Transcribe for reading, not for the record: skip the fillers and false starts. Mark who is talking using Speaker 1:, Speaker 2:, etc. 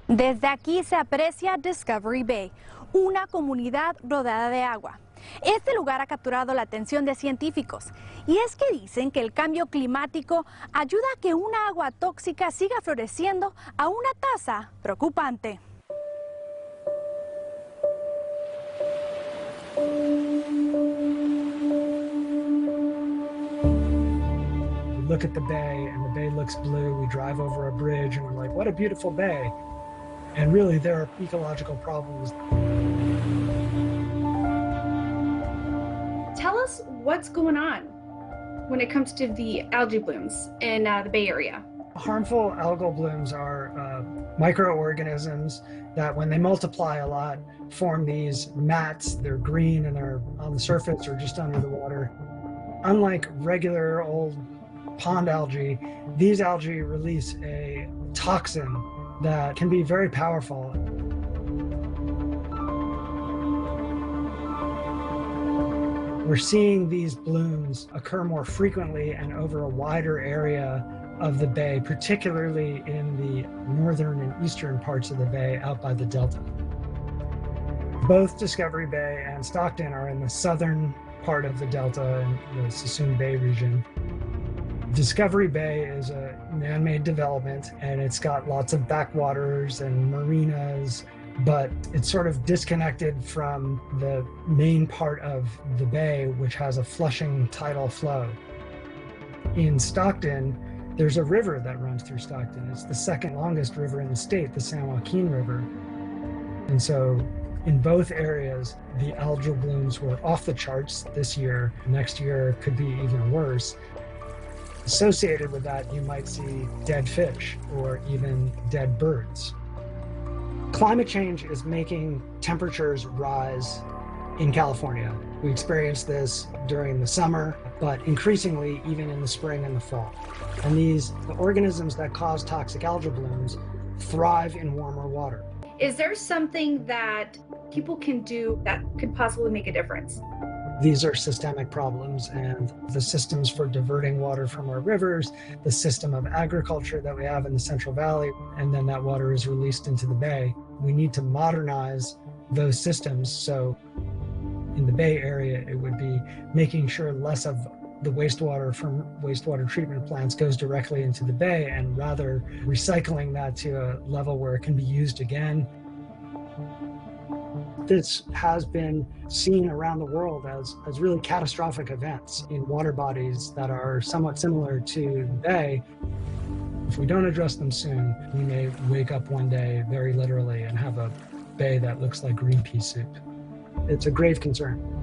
Speaker 1: Desde aquí se aprecia Discovery Bay, una comunidad rodeada de agua. Este lugar ha capturado la atención de científicos y es que dicen que el cambio climático ayuda a que una agua tóxica siga floreciendo a una tasa preocupante.
Speaker 2: We look at the bay and the bay looks blue. We drive over a bridge and we're like, what a beautiful bay. And really there are ecological problems.
Speaker 3: Tell us what's going on when it comes to the algae blooms in the Bay Area.
Speaker 2: Harmful algal blooms are microorganisms that when they multiply a lot form these mats. They're green and they're on the surface or just under the water. Unlike regular old pond algae, these algae release a toxin that can be very powerful. We're seeing these blooms occur more frequently and over a wider area of the bay, particularly in the northern and eastern parts of the bay out by the delta. Both Discovery Bay and Stockton are in the southern part of the delta in the Suisun Bay region. Discovery Bay is a man-made development and it's got lots of backwaters and marinas, but it's sort of disconnected from the main part of the bay, which has a flushing tidal flow. In Stockton, there's a river that runs through Stockton. It's the second longest river in the state, the San Joaquin River. And so in both areas, the algal blooms were off the charts this year. Next year could be even worse. Associated with that, you might see dead fish or even dead birds. Climate change is making temperatures rise in California. We experience this during the summer, but increasingly even in the spring and the fall. And the organisms that cause toxic algal blooms thrive in warmer water.
Speaker 3: Is there something that people can do that could possibly make a difference?
Speaker 2: These are systemic problems, and the systems for diverting water from our rivers, the system of agriculture that we have in the Central Valley, and then that water is released into the bay. We need to modernize those systems. So in the Bay Area, it would be making sure less of the wastewater from wastewater treatment plants goes directly into the bay and rather recycling that to a level where it can be used again. This has been seen around the world as really catastrophic events in water bodies that are somewhat similar to the bay. If we don't address them soon, we may wake up one day very literally and have a bay that looks like green pea soup. It's a grave concern.